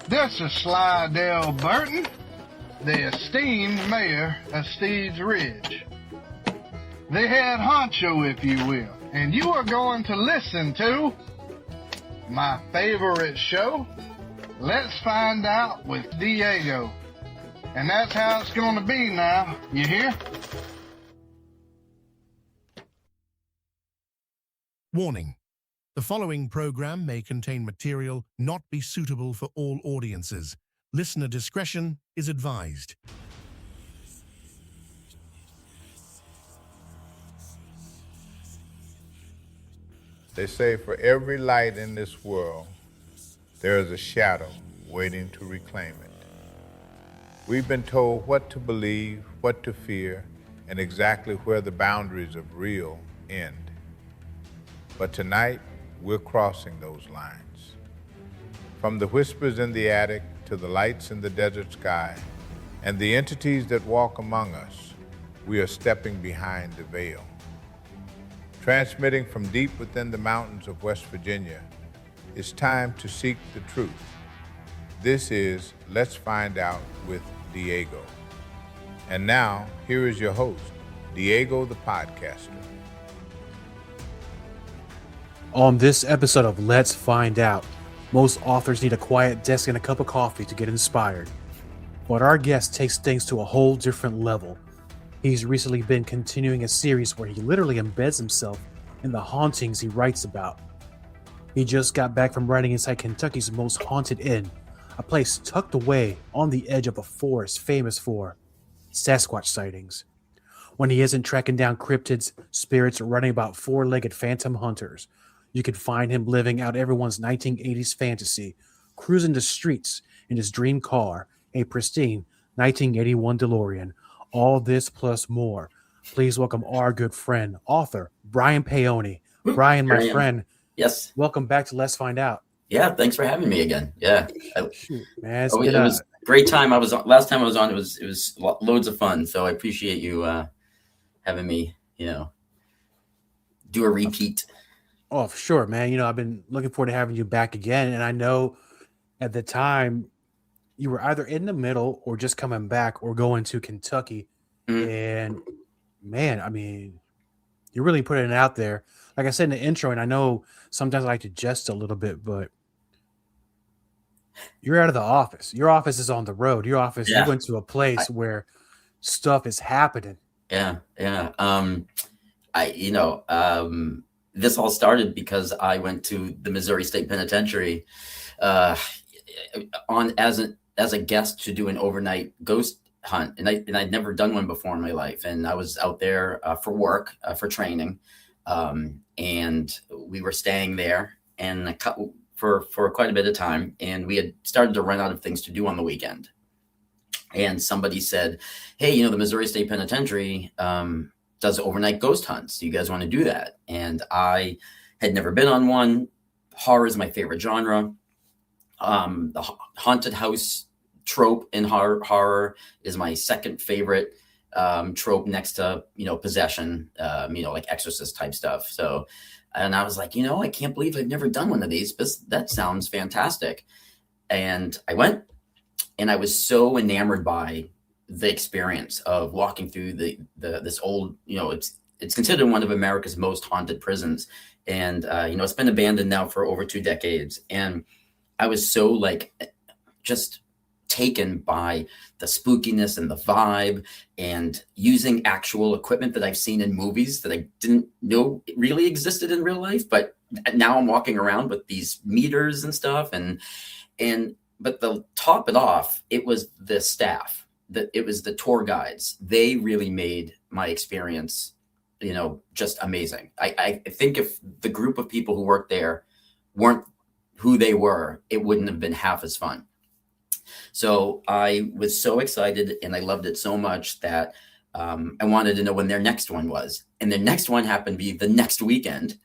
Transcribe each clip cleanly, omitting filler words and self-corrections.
This is Slidell Burton, the esteemed mayor of Steeds Ridge. The head honcho, if you will. And you are going to listen to my favorite show, Let's Find Out with Diego. And that's how it's going to be now, you hear? Warning. The following program may contain material not be suitable for all audiences. Listener discretion is advised. They say for every light in this world, there is a shadow waiting to reclaim it. We've been told what to believe, what to fear, and exactly where the boundaries of real end. But tonight, we're crossing those lines. From the whispers in the attic to the lights in the desert sky and the entities that walk among us, we are stepping behind the veil. Transmitting from deep within the mountains of West Virginia, it's time to seek the truth. This is Let's Find Out with Diego. And now, here is your host, Diego the Podcaster. On this episode of Let's Find Out, most authors need a quiet desk and a cup of coffee to get inspired. But our guest takes things to a whole different level. He's recently been continuing a series where he literally embeds himself in the hauntings he writes about. He just got back from writing inside Kentucky's most haunted inn, a place tucked away on the edge of a forest famous for Sasquatch sightings. When he isn't tracking down cryptids, spirits, or running about four-legged phantom hunters, you can find him living out everyone's 1980s fantasy, cruising the streets in his dream car, a pristine 1981 DeLorean. All this plus more. Please welcome our good friend, author Brian Paone. Brian, my friend. Yes. Welcome back to Let's Find Out. Yeah, thanks for having me again. Yeah. Shoot, man, it was a great time. Last time I was on, it was loads of fun. So I appreciate you having me, do a repeat. Oh, for sure, man. I've been looking forward to having you back again. And I know at the time you were either in the middle or just coming back or going to Kentucky. Mm-hmm. And man, I mean, you're really putting it out there. Like I said in the intro, and I know sometimes I like to jest a little bit, but you're out of the office. Your office is on the road. Your office, you went to a place where stuff is happening. Yeah. This all started because I went to the Missouri State Penitentiary as a guest to do an overnight ghost hunt, and I'd never done one before in my life. And I was out there for work, for training, and we were staying there and for quite a bit of time. And we had started to run out of things to do on the weekend. And somebody said, "Hey, the Missouri State Penitentiary does overnight ghost hunts. Do you guys want to do that?" And I had never been on one. Horror is my favorite genre. The haunted house trope in horror is my second favorite trope, next to, possession, like exorcist type stuff. So, and I was like, I can't believe I've never done one of these, but that sounds fantastic. And I went, and I was so enamored by the experience of walking through this old, it's considered one of America's most haunted prisons. And, it's been abandoned now for over 2 decades. And I was so just taken by the spookiness and the vibe, and using actual equipment that I've seen in movies that I didn't know really existed in real life. But now I'm walking around with these meters and stuff. But to top it off, it was the staff. It was the tour guides. They really made my experience, just amazing. I think if the group of people who worked there weren't who they were, it wouldn't have been half as fun. So I was so excited, and I loved it so much that I wanted to know when their next one was. And their next one happened to be the next weekend.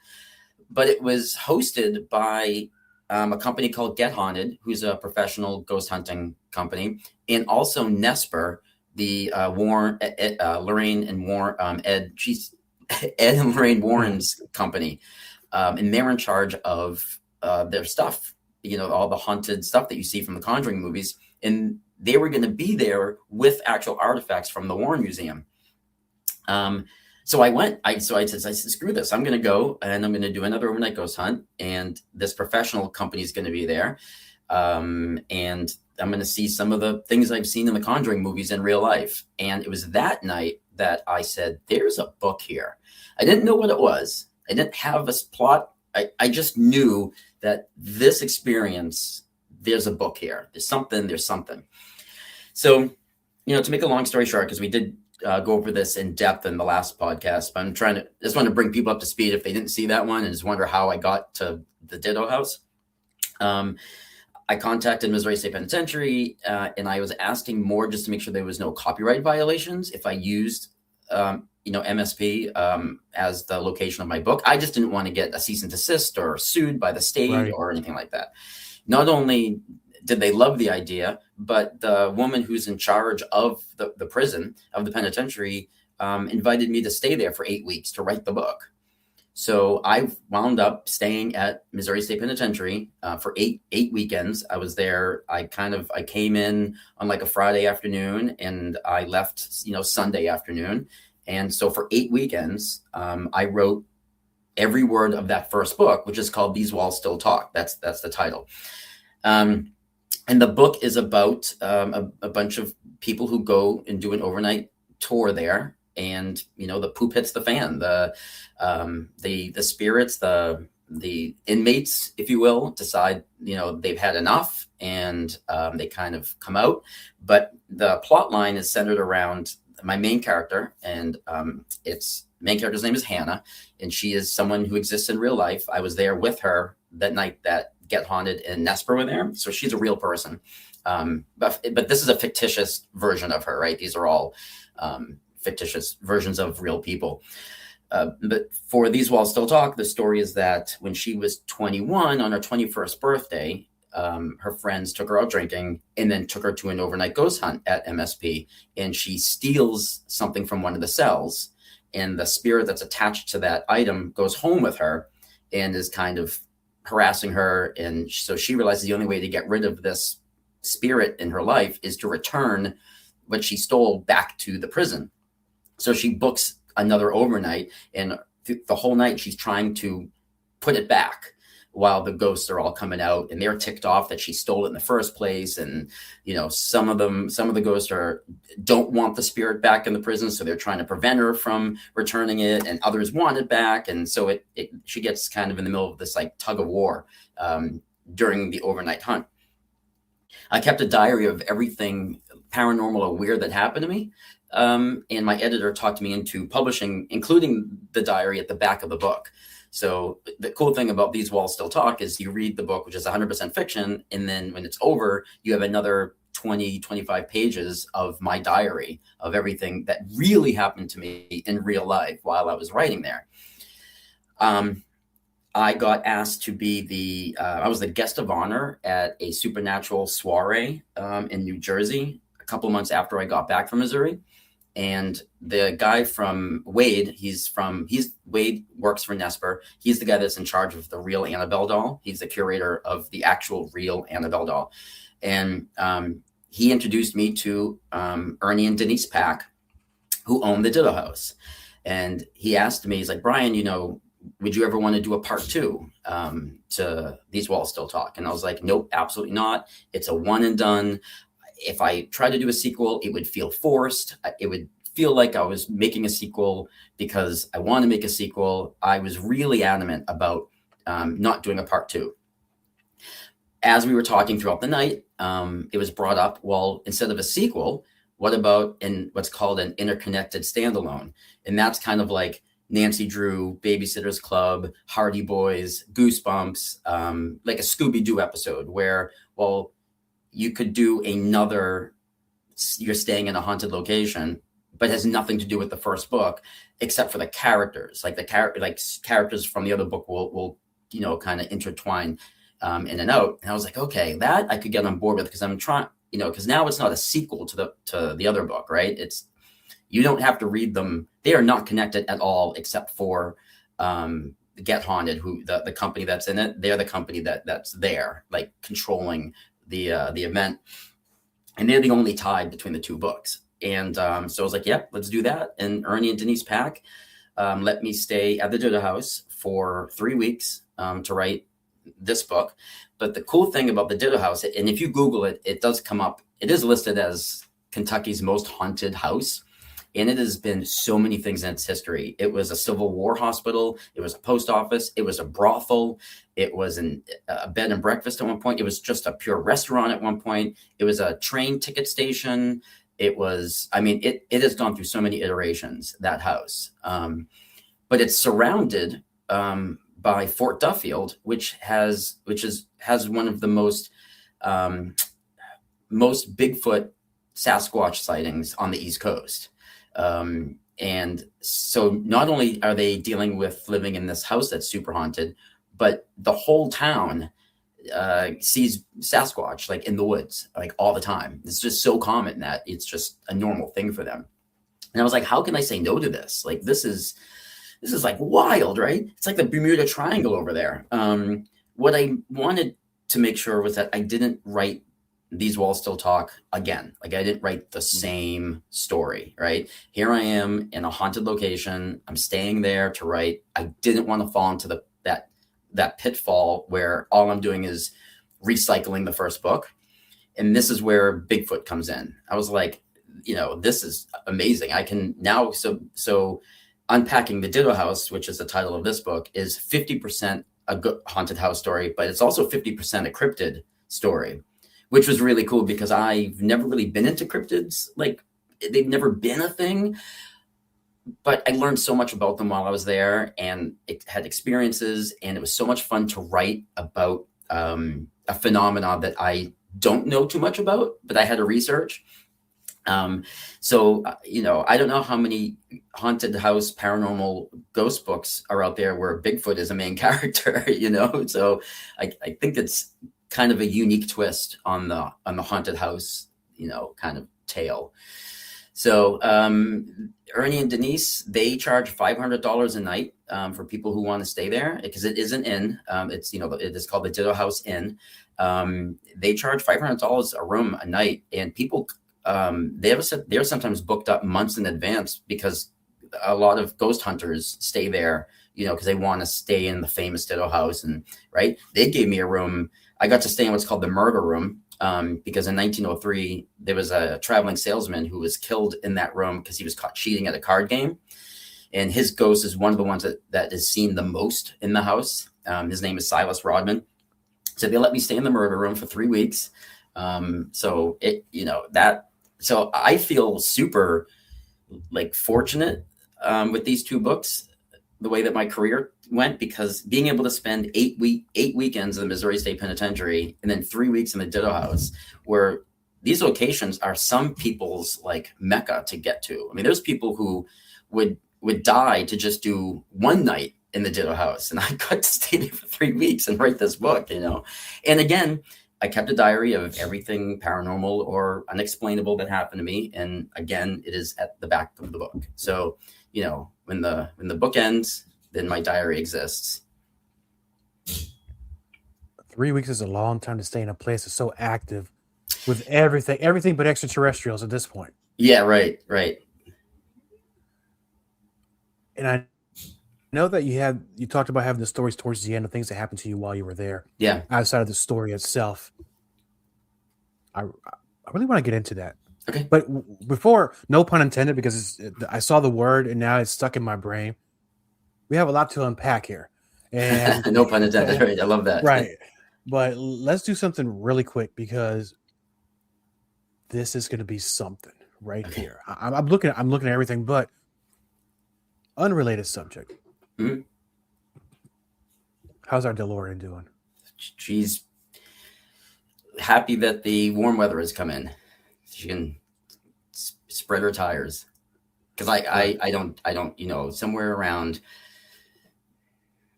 But it was hosted by a company called Get Haunted, who's a professional ghost hunting company, and also Nesper, the Lorraine and Ed and Lorraine Warren's company, and they're in charge of their stuff. all the haunted stuff that you see from the Conjuring movies, and they were going to be there with actual artifacts from the Warren Museum. So I went. I said, screw this. I'm going to go and I'm going to do another overnight ghost hunt, and this professional company is going to be there, and I'm going to see some of the things I've seen in the Conjuring movies in real life. And it was that night that I said, "There's a book here." I didn't know what it was. I didn't have a plot. I just knew that this experience, there's a book here. There's something. So, to make a long story short, because we did go over this in depth in the last podcast, but just want to bring people up to speed if they didn't see that one and just wonder how I got to the Ditto house. I contacted Missouri State Penitentiary, and I was asking more just to make sure there was no copyright violations if I used MSP as the location of my book. I just didn't want to get a cease and desist or sued by the state or anything like that. Not only did they love the idea, but the woman who's in charge of the prison, of the penitentiary, invited me to stay there for 8 weeks to write the book. So I wound up staying at Missouri State Penitentiary for eight weekends. I was there. I came in on like a Friday afternoon and I left, Sunday afternoon. And so for 8 weekends, I wrote every word of that first book, which is called These Walls Still Talk. That's the title. And the book is about a bunch of people who go and do an overnight tour there. And, the poop hits the fan, the spirits, the inmates, if you will, decide, they've had enough and they kind of come out. But the plot line is centered around my main character, and main character's name is Hannah, and she is someone who exists in real life. I was there with her that night that Get Haunted and Nesper were there. So she's a real person. But this is a fictitious version of her, right? These are all fictitious versions of real people. But for These Walls Still Talk, the story is that when she was 21, on her 21st birthday, her friends took her out drinking and then took her to an overnight ghost hunt at MSP. And she steals something from one of the cells. And the spirit that's attached to that item goes home with her and is kind of harassing her. And so she realizes the only way to get rid of this spirit in her life is to return what she stole back to the prison. So she books another overnight, and the whole night she's trying to put it back while the ghosts are all coming out, and they're ticked off that she stole it in the first place. And, some of the ghosts don't want the spirit back in the prison. So they're trying to prevent her from returning it, and others want it back. And so she gets kind of in the middle of this like tug of war during the overnight hunt. I kept a diary of everything paranormal or weird that happened to me. And my editor talked me into publishing, including the diary at the back of the book. So the cool thing about These Walls Still Talk is you read the book, which is 100% fiction. And then when it's over, you have another 20, 25 pages of my diary of everything that really happened to me in real life while I was writing there. I got asked to be I was the guest of honor at a supernatural soiree in New Jersey a couple months after I got back from Missouri. And the guy from Wade, Wade works for Nesper. He's the guy that's in charge of the real Annabelle doll. He's the curator of the actual real Annabelle doll. And he introduced me to Ernie and Denise Pack, who own the Ditto house. And he asked me, he's like, Brian, would you ever want to do a part 2 to These Walls Still Talk? And I was like, nope, absolutely not. It's a one and done. If I tried to do a sequel, it would feel forced. It would feel like I was making a sequel because I want to make a sequel. I was really adamant about not doing a part 2. As we were talking throughout the night, it was brought up, well, instead of a sequel, what about what's called an interconnected standalone? And that's kind of like Nancy Drew, Babysitter's Club, Hardy Boys, Goosebumps, like a Scooby-Doo episode where, well, you could do you're staying in a haunted location, but has nothing to do with the first book, except for the characters. Like characters from the other book will kind of intertwine in and out. And I was like, okay, that I could get on board with, because I'm trying, because now it's not a sequel to the other book, right? You don't have to read them. They are not connected at all, except for Get Haunted, who the company that's in it, they're the company that's there, like controlling the event, and they're the only tie between the two books. And so I was like, yep, let's do that. And Ernie and Denise Pack let me stay at the Ditto House for 3 weeks to write this book. But the cool thing about the Ditto House, and if you Google it, it does come up. It is listed as Kentucky's most haunted house. And it has been so many things in its history. It was a Civil War hospital. It was a post office. It was a brothel. It was a bed and breakfast at one point. It was just a pure restaurant at one point. It was a train ticket station. It was, I mean, it has gone through so many iterations, that house. But it's surrounded by Fort Duffield, which has one of the most Bigfoot Sasquatch sightings on the East Coast. And so not only are they dealing with living in this house that's super haunted, but the whole town sees Sasquatch like in the woods, like all the time. It's just so common that it's just a normal thing for them. And I was like, how can I say no to this? Like, this is like wild, right? It's like the Bermuda Triangle over there. What I wanted to make sure was that I didn't write These Walls Still Talk again. Like, I didn't write the same story, right? Here I am in a haunted location. I'm staying there to write. I didn't want to fall into that pitfall where all I'm doing is recycling the first book. And this is where Bigfoot comes in. I was like, this is amazing. I can now, so Unpacking the Ditto House, which is the title of this book, is 50% a good haunted house story, but it's also 50% a cryptid story, which was really cool because I've never really been into cryptids. Like, they've never been a thing, but I learned so much about them while I was there, and it had experiences, and it was so much fun to write about a phenomenon that I don't know too much about, but I had to research. So I don't know how many haunted house paranormal ghost books are out there where Bigfoot is a main character, so I think it's kind of a unique twist on the haunted house, kind of tale. So Ernie and Denise, they charge $500 a night for people who want to stay there, because it is an inn. It's it is called the Ditto House Inn. They charge $500 a room a night, and people they're sometimes booked up months in advance because a lot of ghost hunters stay there, because they want to stay in the famous Ditto House. And right, they gave me a room. I got to stay in what's called the murder room. Because in 1903, there was a traveling salesman who was killed in that room because he was caught cheating at a card game. And his ghost is one of the ones that is seen the most in the house. His name is Silas Rodman. So they let me stay in the murder room for 3 weeks. So I feel super fortunate with these two books, the way that my career went, because being able to spend 8 weekends in the Missouri State Penitentiary and then 3 weeks in the Ditto House, where these locations are some people's mecca to get to. I mean, there's people who would die to just do one night in the Ditto House, and I got to stay there for 3 weeks and write this book, And again, I kept a diary of everything paranormal or unexplainable that happened to me, and again, it is at the back of the book. So, when the book ends, then my diary exists. 3 weeks is a long time to stay in a place that's so active with everything but extraterrestrials at this point. Yeah, right. And I know that you talked about having the stories towards the end of things that happened to you while you were there. Yeah. Outside of the story itself. I really want to get into that. Okay. But before, no pun intended, because I saw the word and now it's stuck in my brain. We have a lot to unpack here. And no pun intended. Right. I love that. Right. But let's do something really quick, because this is going to be something right here. I'm looking at everything, but unrelated subject. Mm-hmm. How's our DeLorean doing? She's happy that the warm weather has come in. She can spread her tires, because I don't somewhere around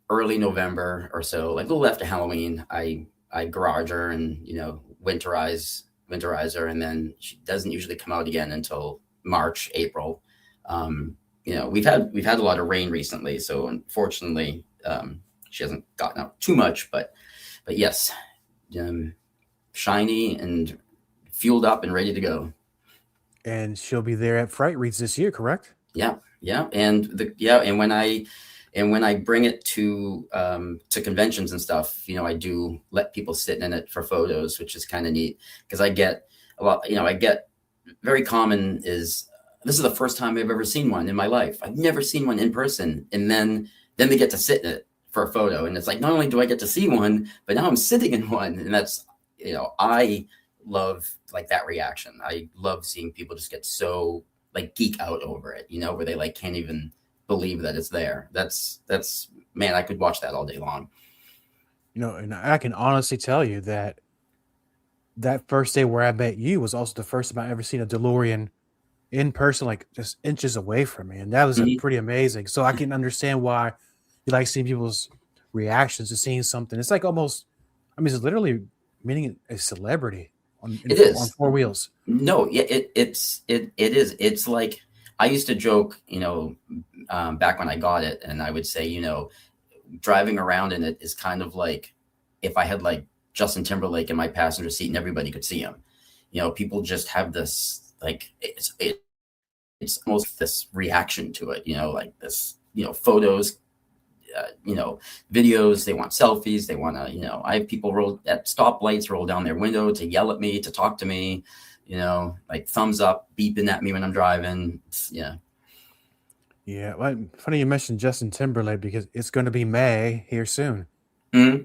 early November or so, a little after Halloween, I garage her and winterize her, and then she doesn't usually come out again until March, April. We've had a lot of rain recently, so unfortunately She hasn't gotten out too much, but yes, shiny and fueled up and ready to go. And she'll be there at Fright Reads this year, correct? Yeah. And when I bring it to conventions and stuff, I do let people sit in it for photos, which is kind of neat, because I get a lot. I get very common is, this is the first time I've ever seen one in my life. I've never seen one in person, and then they get to sit in it for a photo, and it's like, not only do I get to see one, but now I'm sitting in one, and that's I love like that reaction. I love seeing people just get so like geek out over it, where they like can't even believe that it's there. That's man, I could watch that all day long. And I can honestly tell you that first day where I met you was also the first time I ever seen a DeLorean in person, like just inches away from me, and that was pretty amazing. So I can understand why you like seeing people's reactions to seeing something. It's like almost, it's literally meeting a celebrity on four wheels. No, it is. It's like, I used to joke, back when I got it, and I would say, driving around in it is kind of like if I had like Justin Timberlake in my passenger seat and everybody could see him. People just have this, like, it's almost this reaction to it, like this, photos, videos, they want selfies, they want to, I have people roll at stoplights, roll down their window to yell at me, to talk to me, like thumbs up, beeping at me when I'm driving. Yeah. Well, funny you mentioned Justin Timberlake, because it's going to be May here soon. Mm-hmm.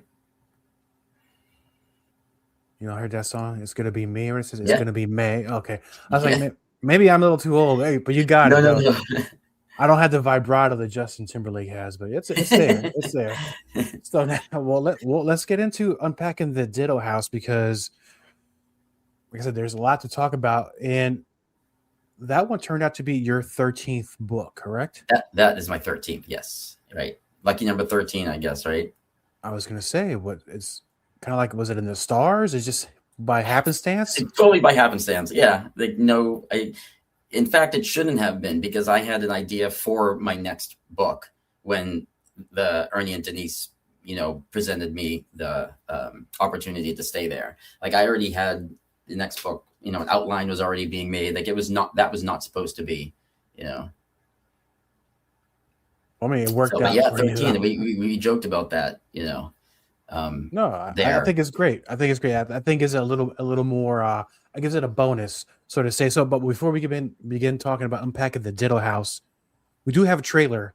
I heard that song. It's going to be me, or it says it's going to be May. Okay. I was like, maybe I'm a little too old. Hey, but you got it. No. I don't have the vibrato that Justin Timberlake has, but it's there. It's there. So now, let's get into unpacking the Ditto house, because, like I said, there's a lot to talk about, and that one turned out to be your 13th book, correct? That is my 13th. Yes, right. Lucky number 13, I guess. Right. I was gonna say, what it's kind of like, was it in the stars? It's just by happenstance? It's totally by happenstance. Yeah. Like, no, in fact, it shouldn't have been, because I had an idea for my next book when the Ernie and Denise, presented me the opportunity to stay there. Like, I already had the next book, an outline was already being made. Like, that was not supposed to be, I mean, it worked out. Yeah, 13. We joked about that, No, I think it's great. I think it's a little more, it gives it a bonus, so to say. So, but before we begin talking about unpacking the Ditto house, we do have a trailer.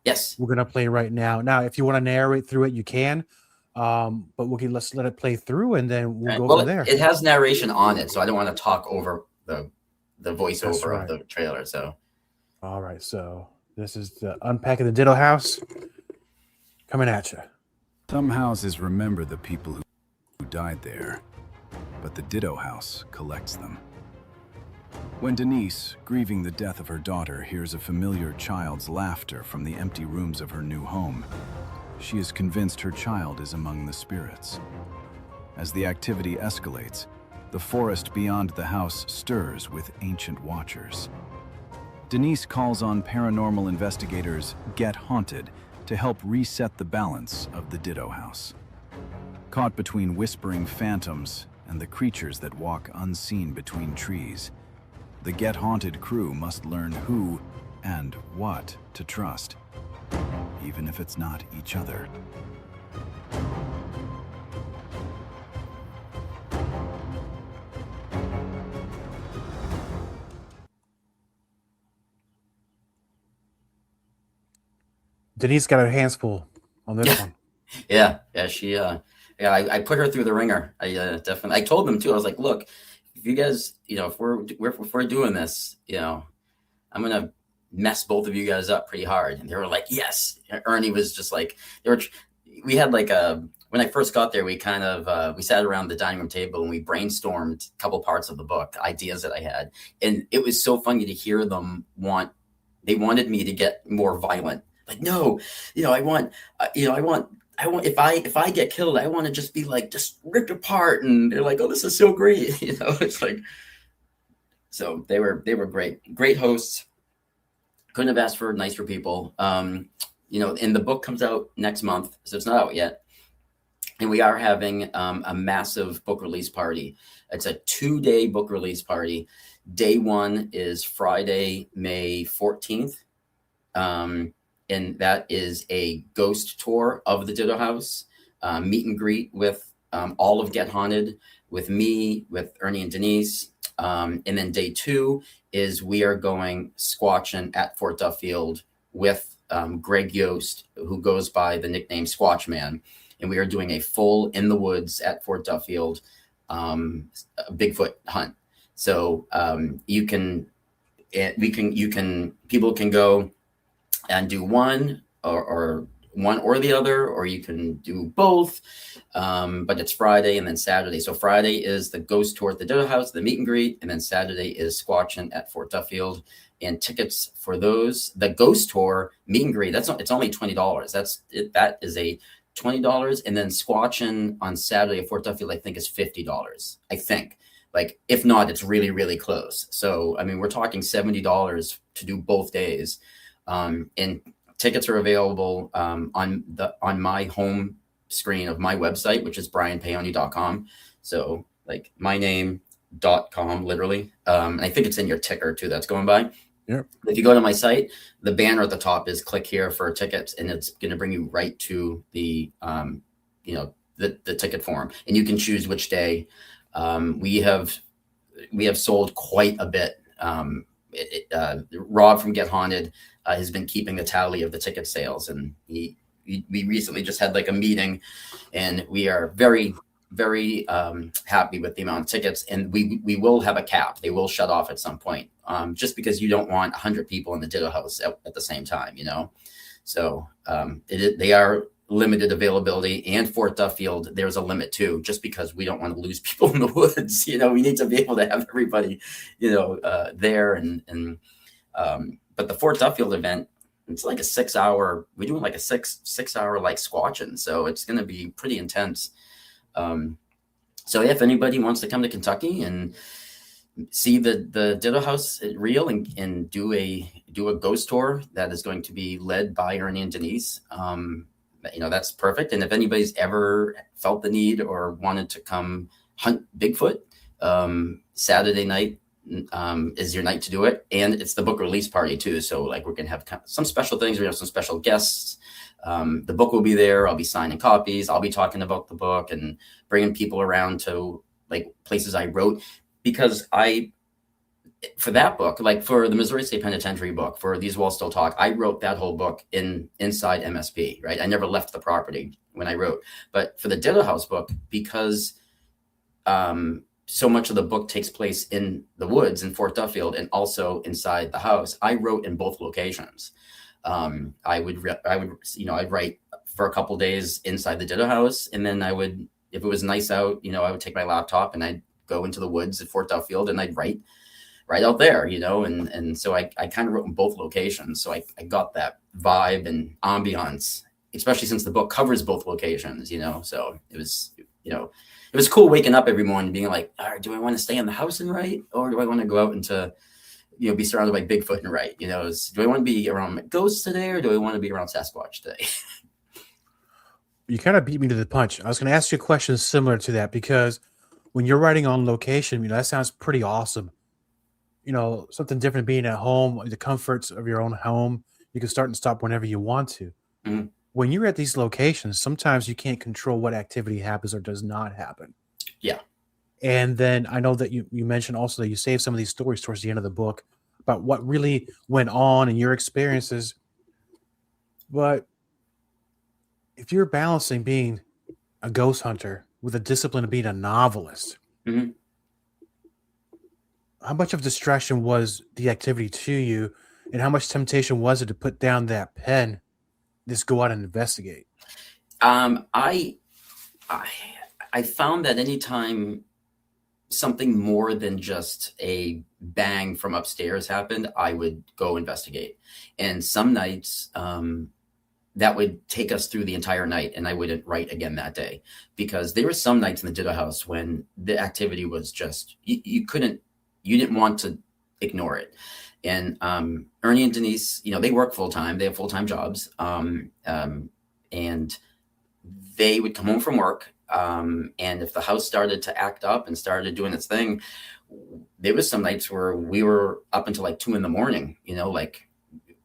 Yes, we're gonna play right now. Now, if you want to narrate through it, you can. But let's let it play through, and then we'll go from there. It has narration on it, so I don't want to talk over the voiceover of the trailer. So, all right. So this is the unpacking the Ditto house coming at you. Some houses remember the people who died there, but the Ditto house collects them. When Denise, grieving the death of her daughter, hears a familiar child's laughter from the empty rooms of her new home, she is convinced her child is among the spirits. As the activity escalates, the forest beyond the house stirs with ancient watchers. Denise calls on paranormal investigators Get Haunted to help reset the balance of the Ditto house. Caught between whispering phantoms and the creatures that walk unseen between trees, the Get Haunted crew must learn who and what to trust, even if it's not each other. Denise got her hands full on this one. Yeah, she. I put her through the ringer. I definitely. I told them too. I was like, look, if you guys, if we're doing this, I'm gonna mess both of you guys up pretty hard. And they were like, yes. Ernie was just like, we had like when I first got there, we kind of we sat around the dining room table and we brainstormed a couple parts of the book, ideas that I had, and it was so funny to hear them they wanted me to get more violent. Like, no, I want, if I get killed, I want to just be like, just ripped apart. And they're like, oh, this is so great. It's like, so they were great hosts. Couldn't have asked for nicer people. and the book comes out next month, so it's not out yet. And we are having a massive book release party. It's a 2-day book release party. Day one is Friday, May 14th. And that is a ghost tour of the Ditto House, meet and greet with all of Get Haunted, with me, with Ernie and Denise. And then day two is we are going squatching at Fort Duffield with Greg Yost, who goes by the nickname Squatch Man. And we are doing a full in the woods at Fort Duffield Bigfoot hunt. So people can go and do one or one or the other, or you can do both. But it's Friday and then Saturday. So Friday is the ghost tour at the Ditto House, the meet and greet, and then Saturday is squatching at Fort Duffield. And tickets for those, the ghost tour meet and greet, it's only $20. That is a $20, and then squatching on Saturday at Fort Duffield, I think, is $50. I think, like, if not, it's really, really close. So, I mean, we're talking $70 to do both days, and tickets are available on my home screen of my website, which is brianpaone.com. So, like, my name.com, literally. And I think it's in your ticker too. That's going by. Yep. If you go to my site, the banner at the top is click here for tickets, and it's going to bring you right to the ticket form, and you can choose which day. We have sold quite a bit. Rob from Get Haunted has been keeping the tally of the ticket sales, and we recently just had like a meeting, and we are very, very happy with the amount of tickets, and we will have a cap. They will shut off at some point, just because you don't want 100 people in the Ditto House at the same time, So they are limited availability, and Fort Duffield, there's a limit too, just because we don't want to lose people in the woods. We need to be able to have everybody, there. But the Fort Duffield event, it's like a 6-hour. We're doing like a 6-hour like squatching, so it's going to be pretty intense. So if anybody wants to come to Kentucky and see the Ditto House real and do a ghost tour that is going to be led by Ernie and Denise, that's perfect. And if anybody's ever felt the need or wanted to come hunt Bigfoot, Saturday night is your night to do it. And it's the book release party too. So like we're going to have some special things. We have some special guests. The book will be there. I'll be signing copies. I'll be talking about the book and bringing people around to like places I wrote, because for that book, like for the Missouri State Penitentiary book, for These Walls Still Talk, I wrote that whole book inside MSP, right? I never left the property when I wrote. But for the Ditto House book, because so much of the book takes place in the woods in Fort Duffield and also inside the house, I wrote in both locations. I'd write for a couple days inside the Ditto House, and then if it was nice out, I would take my laptop and I'd go into the woods at Fort Duffield and I'd write right out there, and so I kind of wrote in both locations. So I got that vibe and ambiance, especially since the book covers both locations, so it was cool waking up every morning being like, all right, do I want to stay in the house and write, or do I want to go out into, be surrounded by Bigfoot and write, do I want to be around ghosts today, or do I want to be around Sasquatch today? You kind of beat me to the punch. I was going to ask you a question similar to that, because when you're writing on location, that sounds pretty awesome. Something different being at home, the comforts of your own home. You can start and stop whenever you want to. Mm-hmm. When you're at these locations, sometimes you can't control what activity happens or does not happen. Yeah. And then I know that you mentioned also that you saved some of these stories towards the end of the book about what really went on and your experiences. But if you're balancing being a ghost hunter with a discipline of being a novelist, mm-hmm. how much of distraction was the activity to you, and how much temptation was it to put down that pen, just go out and investigate? I found that anytime something more than just a bang from upstairs happened, I would go investigate. And some nights that would take us through the entire night, and I wouldn't write again that day, because there were some nights in the Ditto House when the activity was just, you didn't want to ignore it. And Ernie and Denise, they work full time. They have full time jobs, and they would come home from work. And if the house started to act up and started doing its thing, there was some nights where we were up until like 2 a.m, like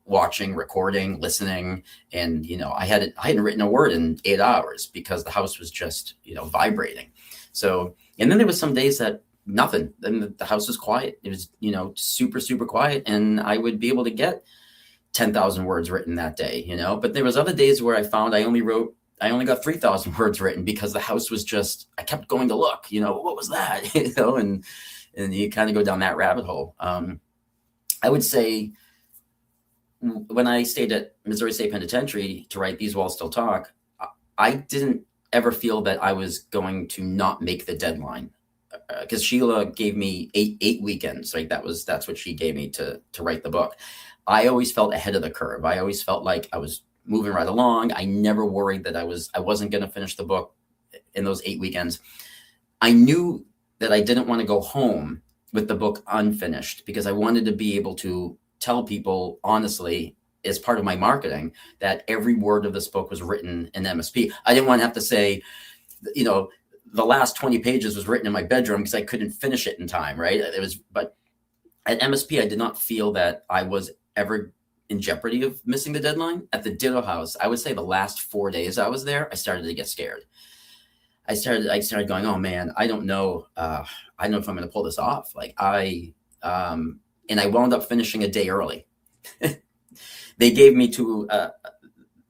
watching, recording, listening. And, I hadn't written a word in 8 hours because the house was just, vibrating. So, and then there was some days that nothing, then the house was quiet. It was, super, super quiet. And I would be able to get 10,000 words written that day, but there was other days where I found I only got 3,000 words written because the house was just, I kept going to look, what was that, and you kind of go down that rabbit hole. I would say when I stayed at Missouri State Penitentiary to write These Walls Still Talk, I didn't ever feel that I was going to not make the deadline, because Sheila gave me eight weekends. Like that's what she gave me to write the book. I always felt ahead of the curve. I always felt like I was moving right along. I never worried that I wasn't going to finish the book in those 8 weekends. I knew that I didn't want to go home with the book unfinished because I wanted to be able to tell people honestly, as part of my marketing, that every word of this book was written in MSP. I didn't want to have to say, the last 20 pages was written in my bedroom because I couldn't finish it in time. Right. But at MSP, I did not feel that I was ever in jeopardy of missing the deadline. At the Ditto house, I would say the last 4 days I was there, I started to get scared. I started going, oh man, I don't know. I don't know if I'm going to pull this off. And I wound up finishing a day early. They gave me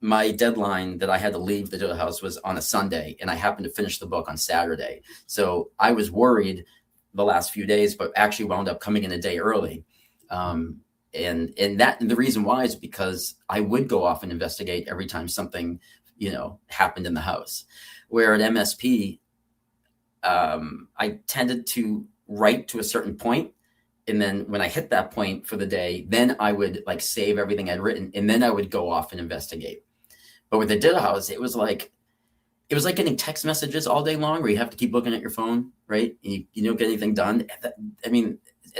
my deadline that I had to leave the Ditto house was on a Sunday, and I happened to finish the book on Saturday. So I was worried the last few days, but actually wound up coming in a day early. And the reason why is because I would go off and investigate every time something, happened in the house. Where at MSP, I tended to write to a certain point. And then when I hit that point for the day, then I would like save everything I'd written, and then I would go off and investigate. But with the Ditto house, it was like getting text messages all day long where you have to keep looking at your phone, right? And you don't get anything done.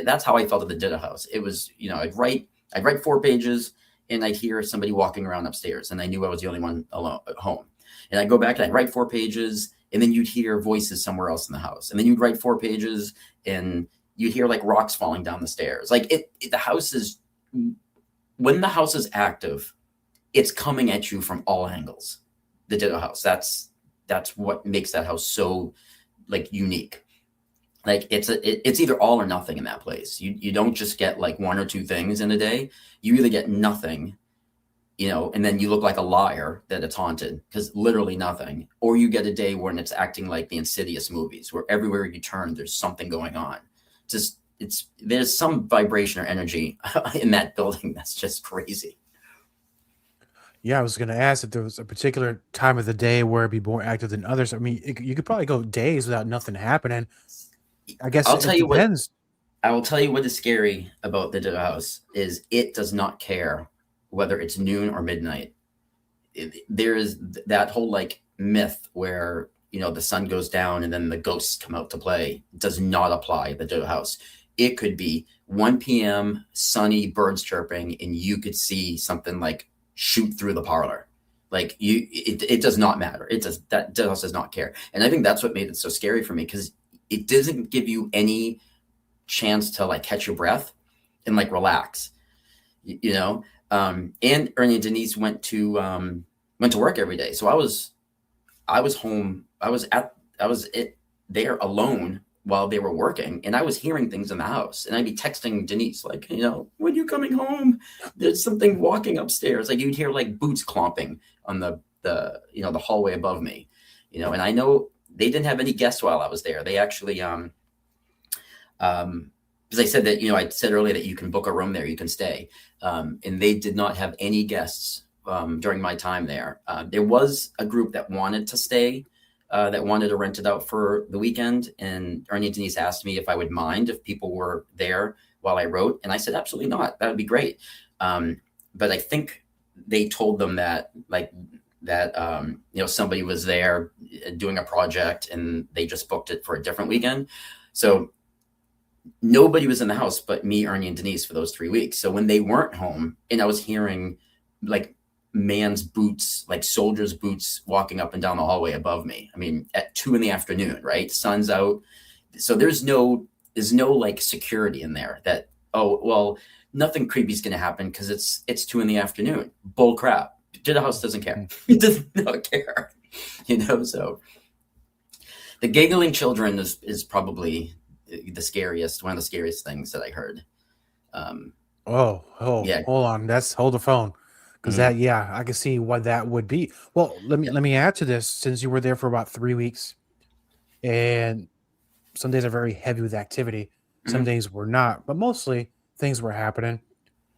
That's how I felt at the Ditto house. It was, I'd write 4 pages and I'd hear somebody walking around upstairs, and I knew I was the only one alone at home. And I'd go back and I'd write 4 pages, and then you'd hear voices somewhere else in the house. And then you'd write 4 pages and you'd hear like rocks falling down the stairs. Like when the house is active, it's coming at you from all angles. The Ditto house. That's what makes that house so like unique. Like it's either all or nothing in that place. You don't just get like 1 or 2 things in a day. You either get nothing, and then you look like a liar that it's haunted because literally nothing, or you get a day when it's acting like the Insidious movies, where everywhere you turn, there's something going on. There's some vibration or energy in that building that's just crazy. Yeah, I was going to ask if there was a particular time of the day where it'd be more active than others. I mean, you could probably go days without nothing happening. I guess it depends. I will tell you what is scary about the Ditto house is it does not care whether it's noon or midnight. There is that whole like myth where, the sun goes down and then the ghosts come out to play. It does not apply at the Ditto house. It could be 1 p.m., sunny, birds chirping, and you could see something like shoot through the parlor. Like it does not matter. That Ditto house does not care. And I think that's what made it so scary for me, because it doesn't give you any chance to like catch your breath and like relax, and Ernie and Denise went to work every day. So I was home. I was there alone while they were working, and I was hearing things in the house, and I'd be texting Denise like, when you coming home? There's something walking upstairs. Like you'd hear like boots clomping on the hallway above me, and I know they didn't have any guests while I was there. They actually, because I said that, I said earlier that you can book a room there, you can stay. And they did not have any guests during my time there. There was a group that wanted to stay, that wanted to rent it out for the weekend. And Ernie and Denise asked me if I would mind if people were there while I wrote. And I said, absolutely not. That would be great. But I think they told them that somebody was there doing a project and they just booked it for a different weekend. So nobody was in the house but me, Ernie, and Denise for those 3 weeks. So when they weren't home and I was hearing like man's boots, like soldiers' boots walking up and down the hallway above me. I mean, at 2 PM, right? Sun's out. So there's no like security in there that, oh, well, nothing creepy is going to happen because it's 2 PM. Bull crap. The house doesn't care. It does not care. So the giggling children is probably the scariest, one of the scariest things that I heard. Yeah. Hold on. Hold the phone. Because I can see what that would be. Well, let me add to this, since you were there for about 3 weeks, and some days are very heavy with activity. Some days were not, but mostly things were happening.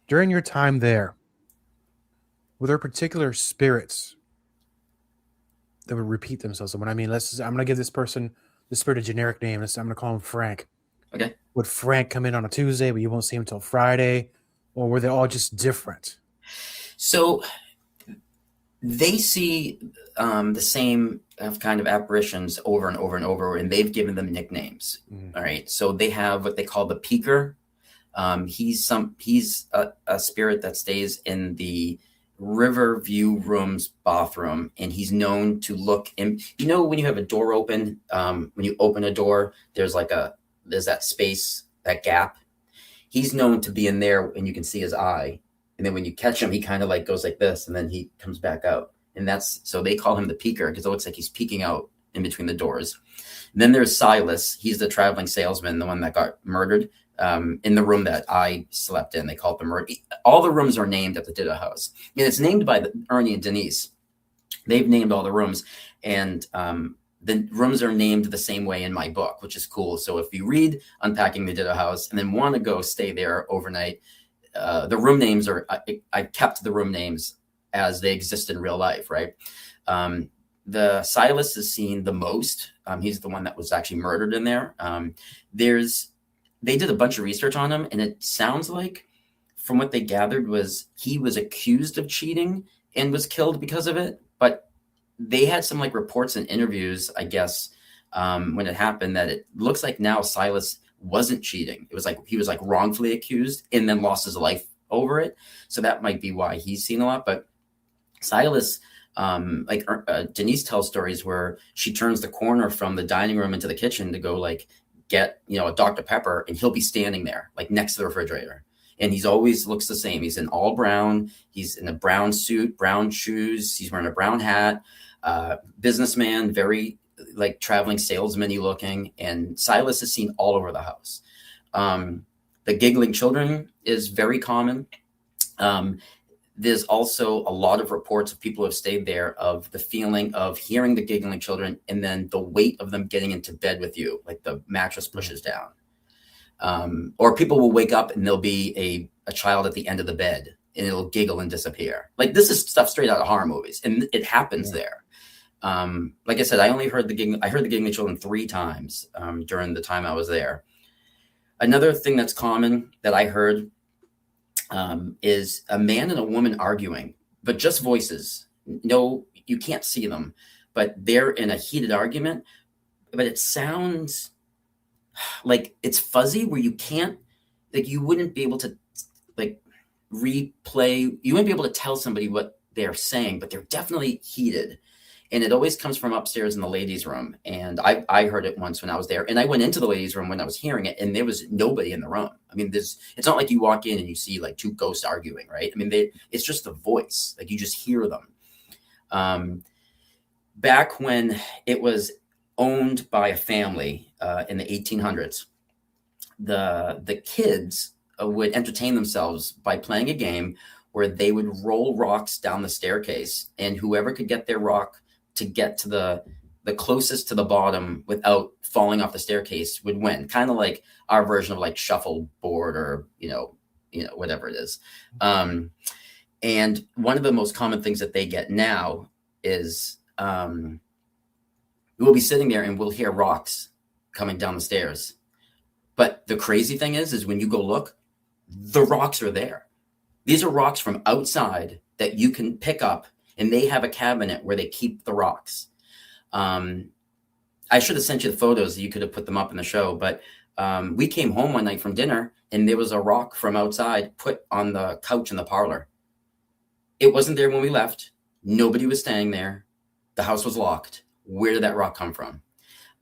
During your time there, were there particular spirits that would repeat themselves? And when I mean, I'm going to give this spirit a generic name. I'm going to call him Frank. Okay. Would Frank come in on a Tuesday, but you won't see him until Friday? Or were they all just different? So they see the same kind of apparitions over and over and over, and they've given them nicknames. All right. So they have what they call the peeker. He's a spirit that stays in the Riverview Rooms bathroom, and he's known to look in. When you have a door open, when you open a door, there's that space, that gap. He's known to be in there, and you can see his eye. And then when you catch him, he kind of like goes like this, and then he comes back out. And so they call him the peeker because it looks like he's peeking out in between the doors. And then there's Silas. He's the traveling salesman, the one that got murdered in the room that I slept in. They call it the murder. All the rooms are named at the Ditto house. And it's named by Ernie and Denise. They've named all the rooms. And the rooms are named the same way in my book, which is cool. So if you read Unpacking the Ditto House and then want to go stay there overnight, the room names I kept the room names as they exist in real life, right? The Silas is seen the most. He's the one that was actually murdered in there. They did a bunch of research on him, and it sounds like, from what they gathered, was he was accused of cheating and was killed because of it. But they had some reports and interviews, I guess, when it happened, that it looks like now Silas wasn't cheating. It was like he was wrongfully accused and then lost his life over it. So that might be why he's seen a lot. But Silas, Denise tells stories where she turns the corner from the dining room into the kitchen to go get a Dr. Pepper, and he'll be standing there next to the refrigerator. And he's always looks the same. He's in all brown. He's in a brown suit, brown shoes. He's wearing a brown hat. Businessman, very traveling salesman-y looking. And Silas is seen all over the house. The giggling children is very common. There's also a lot of reports of people who have stayed there of the feeling of hearing the giggling children and then the weight of them getting into bed with you, like the mattress pushes down. Or people will wake up and there'll be a child at the end of the bed and it'll giggle and disappear. This is stuff straight out of horror movies, and it happens there. Like I said, I heard the giggling children 3 times during the time I was there. Another thing that's common that I heard is a man and a woman arguing, but just voices. No, you can't see them, but they're in a heated argument. But it sounds like it's fuzzy, where you can't, you wouldn't be able to replay. You wouldn't be able to tell somebody what they're saying, but they're definitely heated. And it always comes from upstairs in the ladies' room. And I heard it once when I was there. And I went into the ladies' room when I was hearing it, and there was nobody in the room. I mean, it's not like you walk in and you see 2 ghosts arguing, right? I mean, it's just the voice. You just hear them. Back when it was owned by a family in the 1800s, the kids would entertain themselves by playing a game where they would roll rocks down the staircase, and whoever could get their rock to get to the closest to the bottom without falling off the staircase would win. Kind of like our version of shuffleboard, or whatever it is. And one of the most common things that they get now is we'll be sitting there and we'll hear rocks coming down the stairs. But the crazy thing is when you go look, the rocks are there. These are rocks from outside that you can pick up, and they have a cabinet where they keep the rocks. I should have sent you the photos. You could have put them up in the show, but We came home one night from dinner and there was a rock from outside put on the couch in the parlor. It wasn't there when we left. Nobody was staying there. The house was locked. Where did that rock come from?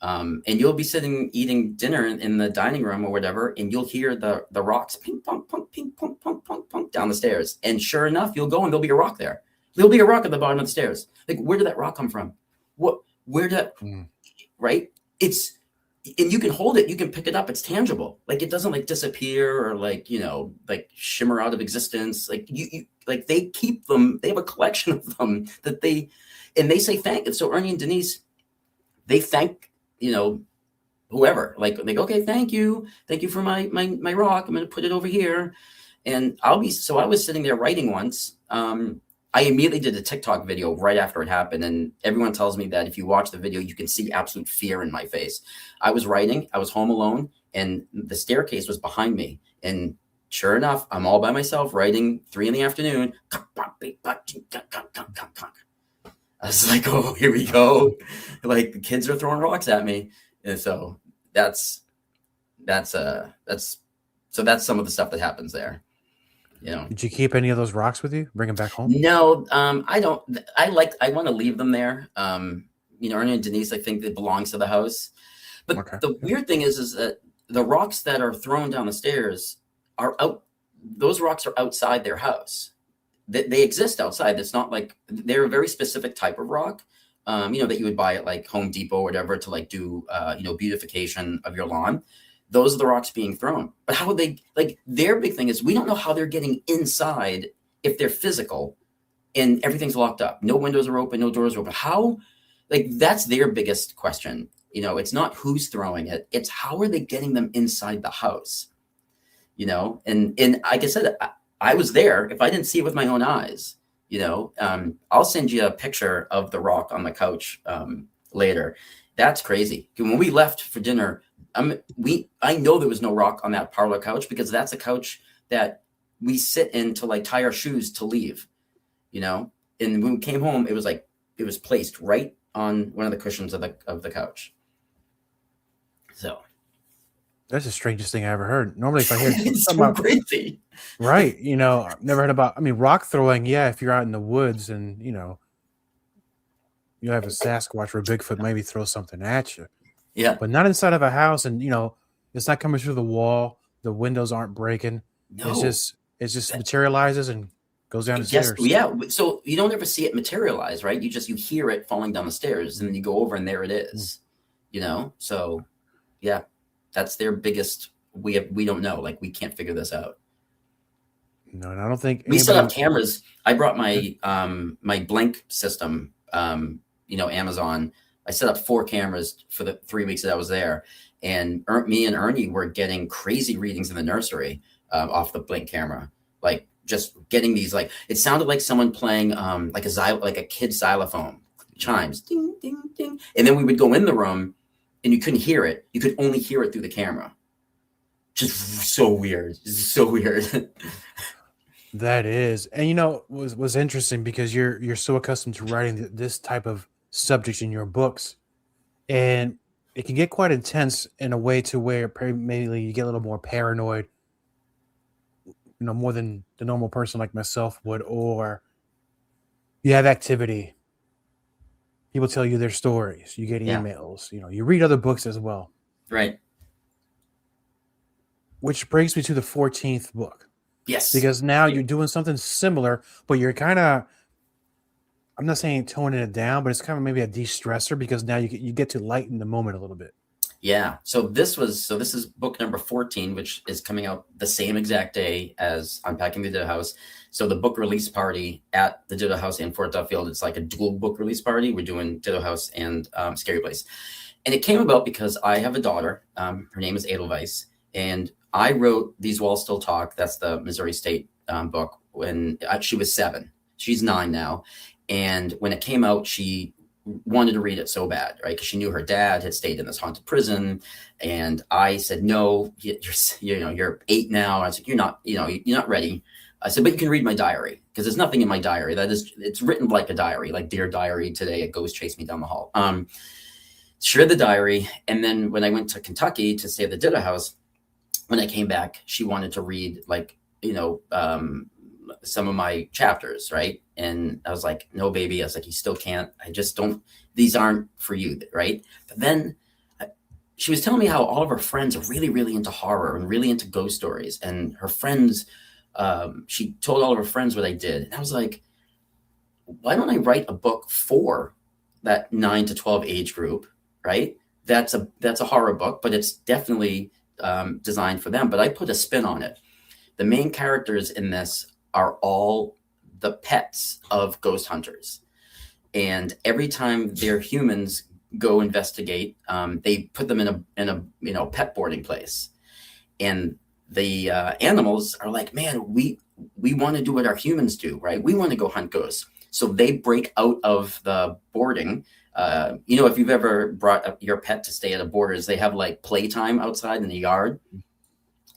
And you'll be sitting eating dinner in the dining room or whatever, and you'll hear the rocks ping pong pong ping pong pong pong pong down the stairs. And sure enough, you'll go and there'll be a rock there. There'll be a rock at the bottom of the stairs. Like, where did that rock come from? Where did right? It's, and you can hold it, you can pick it up. It's tangible. Like, it doesn't like disappear or like, like shimmer out of existence. Like you like they keep them. They have a collection of them that they say thank you. So Ernie and Denise, they thank, whoever, like, okay, thank you for my rock. I'm going to put it over here. And I was sitting there writing once. I immediately did a TikTok video right after it happened. And everyone tells me that if you watch the video, you can see absolute fear in my face. I was writing, I was home alone, and the staircase was behind me. And sure enough, I'm all by myself writing, 3 PM. I was like, oh, here we go. Like, the kids are throwing rocks at me. And so that's some of the stuff that happens there. Did you keep any of those rocks with you? Bring them back home? No, I don't. I want to leave them there. Ernie and Denise, I think it belongs to the house. But okay. The weird thing is that the rocks that are thrown down the stairs are out. Those rocks are outside their house. They exist outside. It's not like they're a very specific type of rock, that you would buy at like Home Depot or whatever to like do, beautification of your lawn. Those are the rocks being thrown. But how would they, like, their big thing is we don't know how they're getting inside if they're physical and everything's locked up. No windows are open, no doors are open. How, like, that's their biggest question. It's not who's throwing it. It's how are they getting them inside the house? And like I said, I was there. If I didn't see it with my own eyes, I'll send you a picture of the rock on the couch later. That's crazy. When we left for dinner, I know there was no rock on that parlor couch because that's a couch that we sit in to like tie our shoes to leave, and when we came home, it was placed right on one of the cushions of the couch. So that's the strangest thing I ever heard. Normally, if I hear it's something so about, crazy, right? I've never heard about. I mean, rock throwing. Yeah, if you're out in the woods and you have a Sasquatch or a Bigfoot, maybe throw something at you. Yeah, but not inside of a house, and it's not coming through the wall. The windows aren't breaking. No. It just materializes and goes down the stairs. Yeah. So you don't ever see it materialize, right? You hear it falling down the stairs, and then you go over, and there it is. So yeah, that's their biggest. We don't know. Like, we can't figure this out. No, and I don't think we set up cameras. I brought my my Blink system. Amazon. I set up 4 cameras for the 3 weeks that I was there, and me and Ernie were getting crazy readings in the nursery off the Blink camera, like just getting these, like, it sounded like someone playing like a kid xylophone, chimes, ding, ding, ding, and then we would go in the room, and you couldn't hear it. You could only hear it through the camera. Just so weird. So weird. That is, and was interesting because you're so accustomed to writing this type of subjects in your books, and it can get quite intense in a way to where maybe you get a little more paranoid, more than the normal person like myself would, or you have activity. People tell you their stories. You get emails. You read other books as well. Right. Which brings me to the 14th book. Yes. Because now you're doing something similar, but you're kind of, I'm not saying toning it down, but it's kind of maybe a de-stressor because now you get to lighten the moment a little bit. Yeah. So this is book number 14, which is coming out the same exact day as Unpacking the Ditto House. So the book release party at the Ditto House in Fort Duffield, it's like a dual book release party. We're doing Ditto House and Scary Place. And it came about because I have a daughter. Her name is Edelweiss. And I wrote These Walls Still Talk. That's the Missouri State book when she was 7. She's 9 now. And when it came out, she wanted to read it so bad, right? Because she knew her dad had stayed in this haunted prison. And I said, no, you're 8 now. I was like, you're not ready. I said, but you can read my diary, because there's nothing in my diary. It's written like a diary, like Dear Diary, today a ghost chased me down the hall. she read the diary. And then when I went to Kentucky to stay at the Ditto house, when I came back, she wanted to read like, some of my chapters. Right. And I was like, no, baby. I was like, you still can't. I just don't, these aren't for you. Right. But then she was telling me how all of her friends are really, really into horror and really into ghost stories. And her friends, she told all of her friends what I did. And I was like, why don't I write a book for that 9 to 12 age group? Right. That's a horror book, but it's definitely designed for them. But I put a spin on it. The main characters in this are all the pets of ghost hunters. And every time their humans go investigate, they put them in a pet boarding place. And the animals are like, man, we want to do what our humans do, right? We want to go hunt ghosts. So they break out of the boarding. If you've ever brought your pet to stay at a Borders, they have like playtime outside in the yard.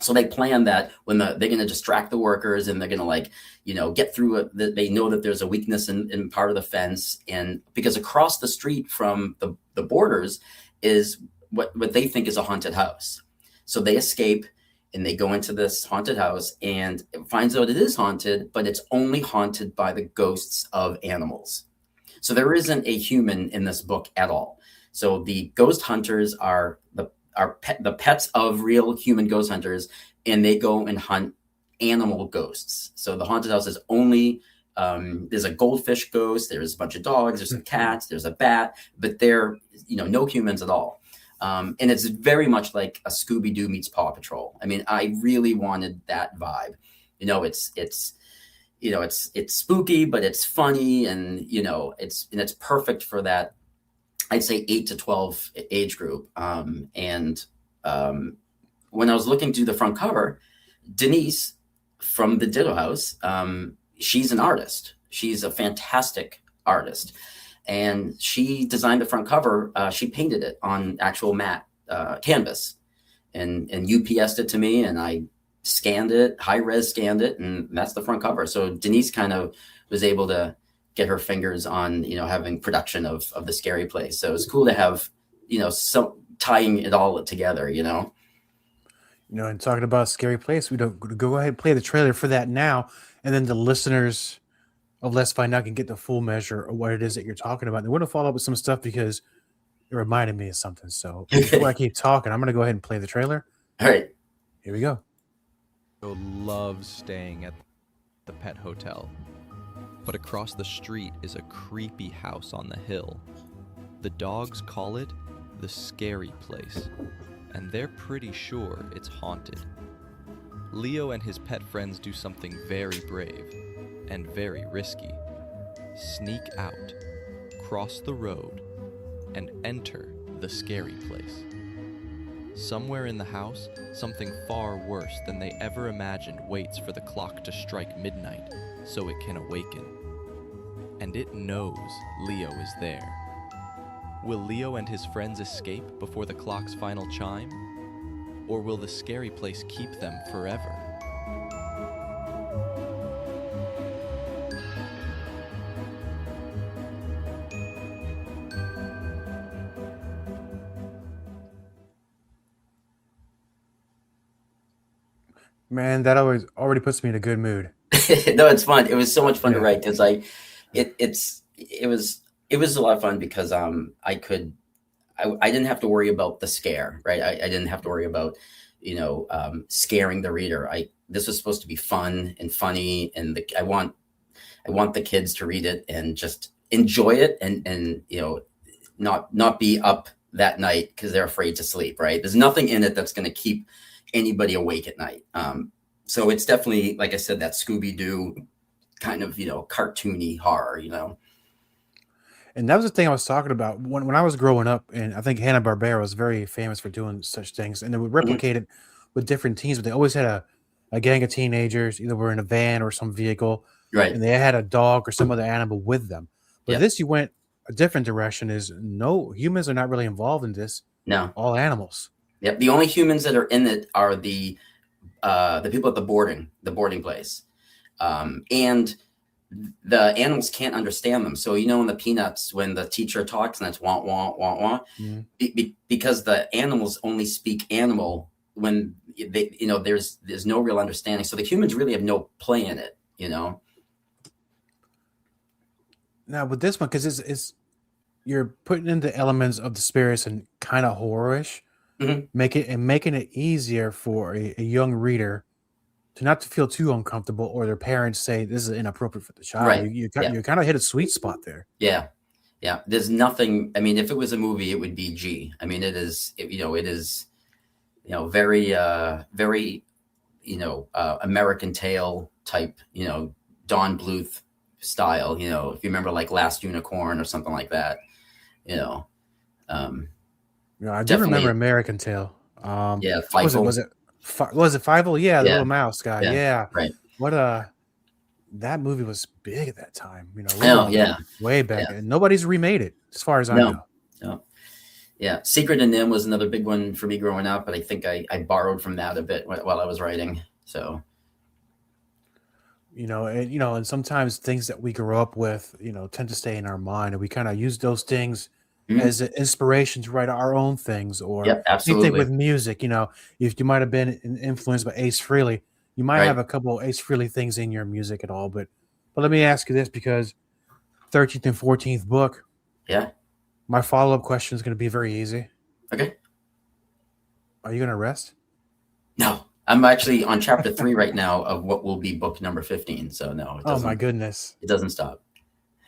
So they plan that when they're going to distract the workers and they're going to get through it. They know that there's a weakness in part of the fence. And because across the street from the Borders is what they think is a haunted house. So they escape and they go into this haunted house and it finds out it is haunted, but it's only haunted by the ghosts of animals. So there isn't a human in this book at all. So the ghost hunters are the pets of real human ghost hunters, and they go and hunt animal ghosts. So the haunted house is only, there's a goldfish ghost, there's a bunch of dogs, there's some cats, there's a bat, but they're, no humans at all. And it's very much like a Scooby-Doo meets Paw Patrol. I mean, I really wanted that vibe. It's spooky, but it's funny, and it's perfect for that, I'd say 8 to 12 age group. When I was looking through the front cover, Denise from the Ditto house, she's an artist. She's a fantastic artist. And she designed the front cover. She painted it on actual matte canvas and UPS'd it to me, and I scanned it, high-res scanned it, and that's the front cover. So Denise kind of was able to get her fingers on, having production of the Scary Place. So it's cool to have, some tying it all together, And talking about Scary Place, we don't go ahead and play the trailer for that now, and then the listeners of Let's Find Out can get the full measure of what it is that you're talking about. And we're going to follow up with some stuff because it reminded me of something. So before I keep talking, I'm going to go ahead and play the trailer. All right. Here we go. Loves staying at the pet hotel. But across the street is a creepy house on the hill. The dogs call it the Scary Place, and they're pretty sure it's haunted. Leo and his pet friends do something very brave and very risky. Sneak out, cross the road, and enter the Scary Place. Somewhere in the house, something far worse than they ever imagined waits for the clock to strike midnight so it can awaken. And it knows Leo is there. Will Leo and his friends escape before the clock's final chime? Or will the Scary Place keep them forever? Man, that already puts me in a good mood. No, it's fun. It was so much fun to write because it was a lot of fun because I didn't have to worry about the scare, right? I didn't have to worry about scaring the reader. This was supposed to be fun and funny, and I want the kids to read it and just enjoy it and not be up that night because they're afraid to sleep, right? There's nothing in it that's going to keep anybody awake at night. So it's definitely, like I said, that Scooby-Doo kind of, cartoony horror, And that was the thing I was talking about when I was growing up, and I think Hanna-Barbera was very famous for doing such things, and they would replicate it with different teams, but they always had a gang of teenagers, either were in a van or some vehicle, right? And they had a dog or some other animal with them. But this, you went a different direction, is no, humans are not really involved in this. No. All animals. Yep. The only humans that are in it are the people at the boarding place. And the animals can't understand them. So, you know, in the Peanuts, when the teacher talks and it's wah, wah, wah, wah, because the animals only speak animal when they, you know, there's no real understanding. So the humans really have no play in it, you know? Now with this one, because it's you're putting in the elements of the spirits and kind of horrorish, making it easier for a young reader to not to feel too uncomfortable, or their parents say this is inappropriate for the child. Right. You kind of hit a sweet spot there. Yeah. Yeah. There's nothing. I mean, if it was a movie, it would be G. I mean, it is, very, very, American Tale type, Don Bluth style, if you remember like Last Unicorn or something like that, Yeah, I do remember American Tail. Yeah. Was it Fievel? Yeah, the little mouse guy. Yeah. Right. That movie was big at that time. Way back, and nobody's remade it as far as I know. No. Yeah, Secret and Nim was another big one for me growing up, but I think I borrowed from that a bit while I was writing. So, and sometimes things that we grew up with, tend to stay in our mind, and we kind of use those things as an inspiration to write our own things. Or absolutely. Same thing with music. If you might have been influenced by Ace Frehley, you might have a couple of Ace Frehley things in your music at all. But let me ask you this, because 13th and 14th book. Yeah. My follow-up question is going to be very easy. Okay. Are you going to rest? No, I'm actually on chapter 3 right now of what will be book number 15. So no. Oh my goodness. It doesn't stop.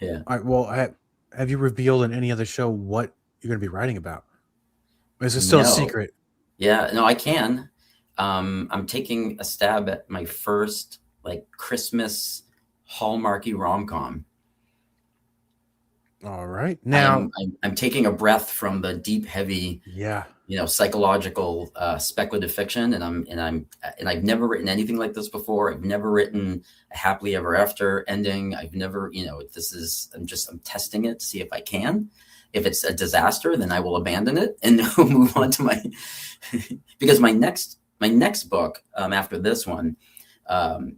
Yeah. All right. Well, have you revealed in any other show what you're going to be writing about? Or is it still a secret? Yeah. No, I can. I'm taking a stab at my first Christmas Hallmarky rom-com. All right. Now I'm taking a breath from the deep, heavy, psychological, speculative fiction, and I've never written anything like this before. I've never written a happily ever after ending. I've never, I'm testing it to see if I can. If it's a disaster, then I will abandon it and move on to because my next book after this one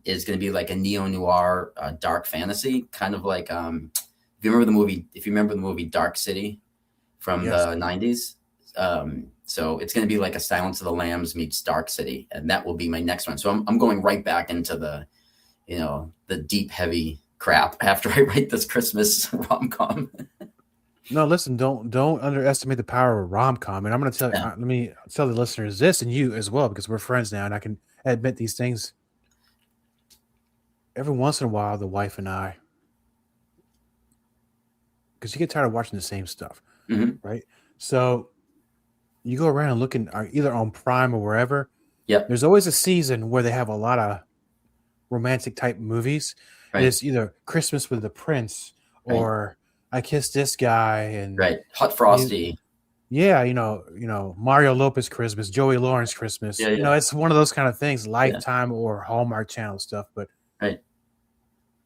is going to be like a neo-noir dark fantasy, kind of like if you remember the movie Dark City from the 90s. So it's going to be like a Silence of the Lambs meets Dark City, and that will be my next one. So I'm going right back into the deep, heavy crap after I write this Christmas rom-com. No, listen, don't underestimate the power of rom-com. And I'm going to tell let me tell the listeners this, and you as well, because we're friends now, and I can admit these things. Every once in a while, the wife and I, because you get tired of watching the same stuff, right? So you go around and looking either on Prime or wherever. Yep. There's always a season where they have a lot of romantic type movies. Right. It's either Christmas with the Prince or I Kissed This Guy and Hot Frosty. Mario Lopez Christmas, Joey Lawrence Christmas. It's one of those kind of things, Lifetime or Hallmark Channel stuff. But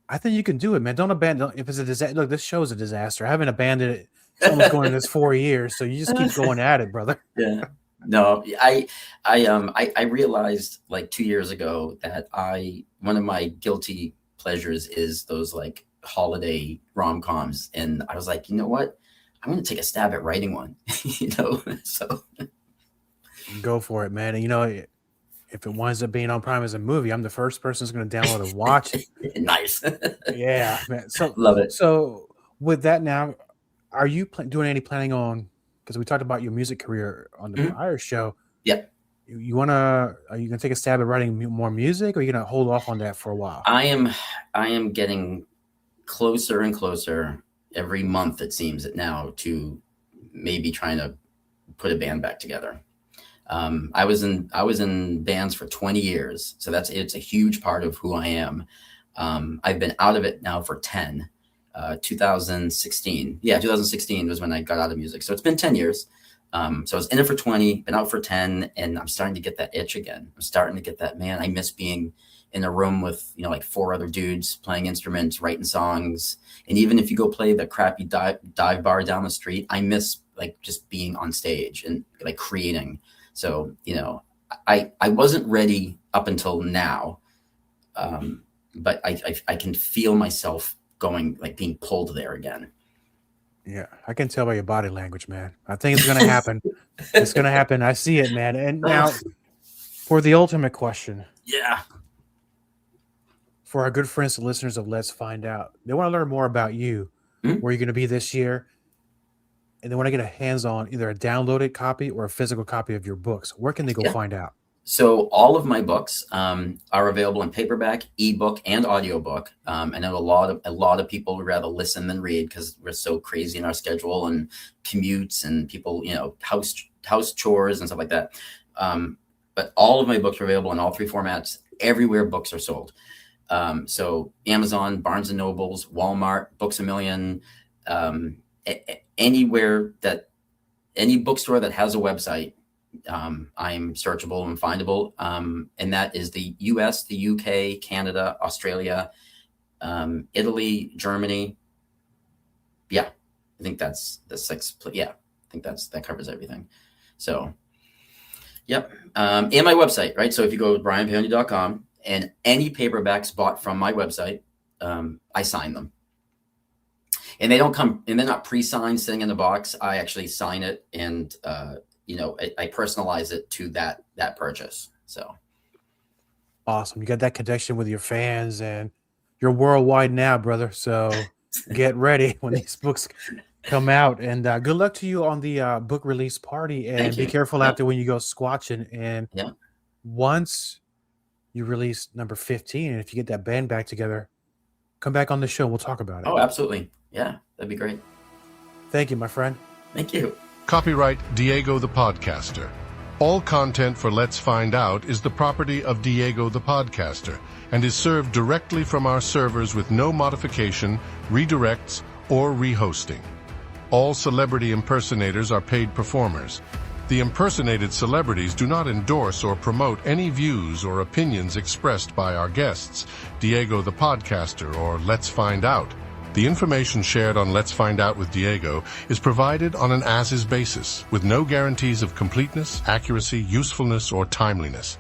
I think you can do it, man. Don't abandon. If it's a disaster, look, this show is a disaster. I haven't abandoned it. It's almost going in this 4 years, so you just keep going at it, brother. Yeah. No, I realized 2 years ago that one of my guilty pleasures is those holiday rom-coms, and I was like, you know what? I'm going to take a stab at writing one. So go for it, man. And if it winds up being on Prime as a movie, I'm the first person who's going to download and watch it. Nice. Yeah, man. So love it. So with that now, are you doing any planning on? Because we talked about your music career on the prior show. Yep. Are you gonna take a stab at writing more music, or are you gonna hold off on that for a while? I am getting closer and closer every month, it seems now, to maybe trying to put a band back together. I was in bands for 20 years, so it's a huge part of who I am. I've been out of it now for 10. 2016. Yeah, 2016 was when I got out of music. So it's been 10 years. So I was in it for 20, been out for 10, and I'm starting to get that itch again. I'm starting to get that, man, I miss being in a room with, 4 other dudes playing instruments, writing songs. And even if you go play the crappy dive bar down the street, I miss just being on stage and creating. So, I wasn't ready up until now. but I can feel myself going, like being pulled there again. Yeah, I can tell by your body language, man. I think it's going to happen. It's going to happen. I see it, man. And now, for the ultimate question. Yeah. For our good friends and listeners of Let's Find Out, they want to learn more about you, where you're going to be this year, and they want to get a hands-on, either a downloaded copy or a physical copy of your books. Where can they go find out? So all of my books are available in paperback, ebook, and audiobook. I know a lot of people would rather listen than read because we're so crazy in our schedule and commutes and people, house chores and stuff like that. But all of my books are available in all three formats, everywhere books are sold. So Amazon, Barnes and Nobles, Walmart, Books A Million, anywhere that any bookstore that has a website. I'm searchable and findable. And that is the US, the UK, Canada, Australia, Italy, Germany. Yeah. I think that's the 6. Yeah. I think that covers everything. So, yep. And my website, right? So if you go to brianpaone.com and any paperbacks bought from my website, I sign them. And they don't come, and they're not pre-signed sitting in the box. I actually sign it and, I personalize it to that purchase. So awesome. You got that connection with your fans, and you're worldwide now, brother. So get ready when these books come out, and good luck to you on the book release party, and be careful after when you go squatching. And once you release number 15, and if you get that band back together, come back on the show. We'll talk about it. Oh, absolutely. Yeah, that'd be great. Thank you, my friend. Thank you. Copyright Diego the Podcaster. All content for Let's Find Out is the property of Diego the Podcaster and is served directly from our servers with no modification, redirects, or rehosting. All celebrity impersonators are paid performers. The impersonated celebrities do not endorse or promote any views or opinions expressed by our guests, Diego the Podcaster, or Let's Find Out. The information shared on Let's Find Out with Diego is provided on an as-is basis, with no guarantees of completeness, accuracy, usefulness, or timeliness.